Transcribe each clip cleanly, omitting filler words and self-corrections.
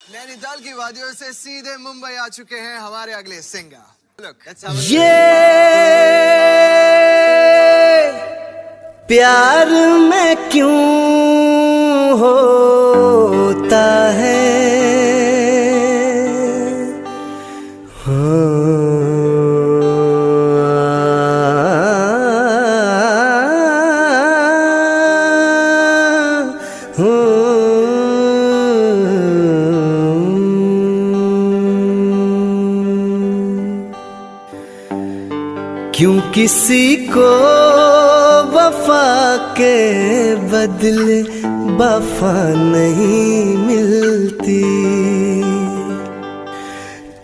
नैनीताल की वादियों से सीधे मुंबई आ चुके हैं हमारे अगले सिंगर। ये प्यार में क्यों होता है, क्यों किसी को वफा के बदले वफा नहीं मिलती,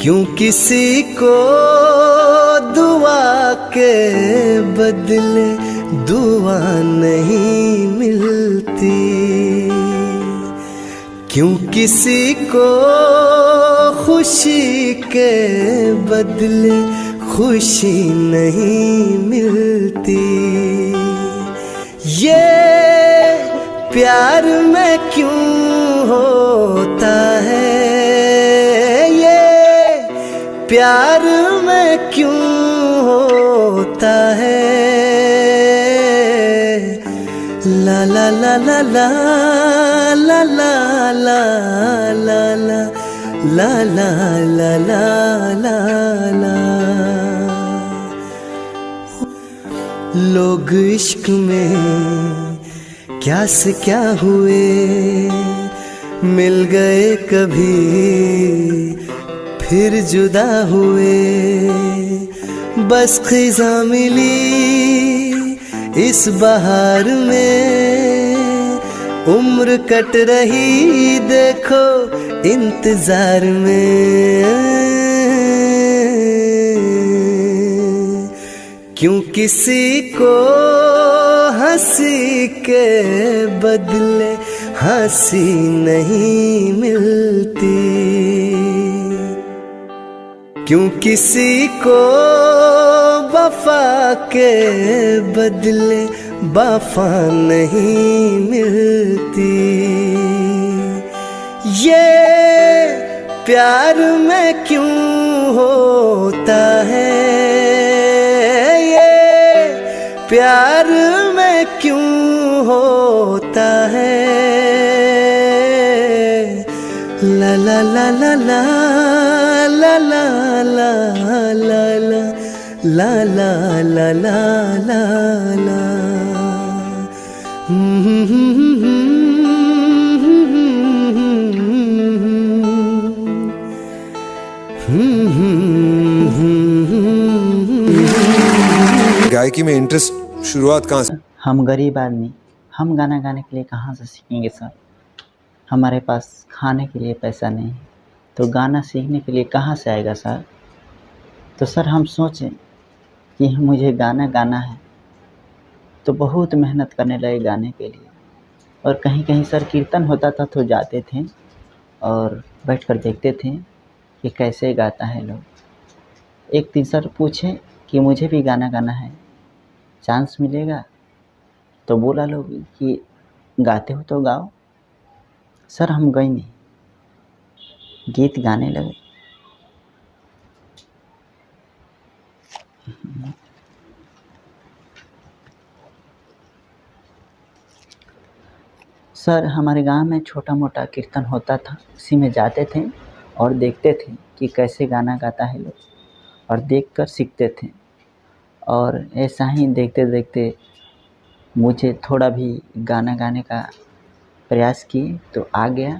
क्यों किसी को दुआ के बदले दुआ नहीं मिलती, क्यों किसी को खुशी के बदले खुशी नहीं मिलती। ये प्यार में क्यों होता है, ये प्यार में क्यों होता है, ला ला ला ला ला ला ला ला ला ला ला ला ला ला ला। लोग इश्क में क्या से क्या हुए, मिल गए कभी फिर जुदा हुए, बस खिज़ा मिली इस बहार में, उम्र कट रही देखो इंतजार में, क्यों किसी को हंसी के बदले हंसी नहीं मिलती, क्यों किसी को वफा के बदले वफा नहीं मिलती। ये प्यार में क्यों होता है, प्यार में क्यों होता है, ला ला ला ला ला ला ला ला ला ला ला ला ला ला। गायकी में इंटरेस्ट शुरुआत कहाँ से? हम गरीब आदमी, हम गाना गाने के लिए कहाँ से सीखेंगे सर, हमारे पास खाने के लिए पैसा नहीं, तो गाना सीखने के लिए कहाँ से आएगा सर। तो सर हम सोचें कि मुझे गाना गाना है तो बहुत मेहनत करने लगे गाने के लिए, और कहीं कहीं सर कीर्तन होता था तो जाते थे और बैठकर देखते थे कि कैसे गाता है लोग। एक दिन सर पूछे कि मुझे भी गाना गाना है, चांस मिलेगा? तो बोला लोग कि गाते हो तो गाओ। सर हम गए नहीं, गीत गाने लगे। सर हमारे गांव में छोटा मोटा कीर्तन होता था, उसी में जाते थे और देखते थे कि कैसे गाना गाता है लोग, और देखकर सीखते थे। और ऐसा ही देखते देखते मुझे थोड़ा भी गाना गाने का प्रयास किए तो आ गया।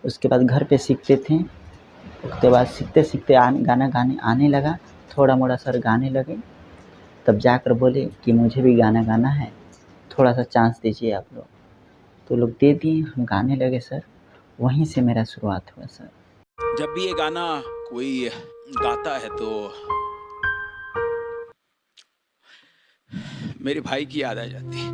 उसके बाद घर पे सीखते थे, उसके बाद सीखते सीखते गाना गाने आने लगा, थोड़ा मोड़ा सर गाने लगे। तब जाकर बोले कि मुझे भी गाना गाना है, थोड़ा सा चांस दीजिए आप लोग। तो लोग दे दिए, हम गाने लगे सर। वहीं से मेरा शुरुआत हुआ सर। जब भी ये गाना कोई गाता है तो मेरे भाई की याद आ जाती है।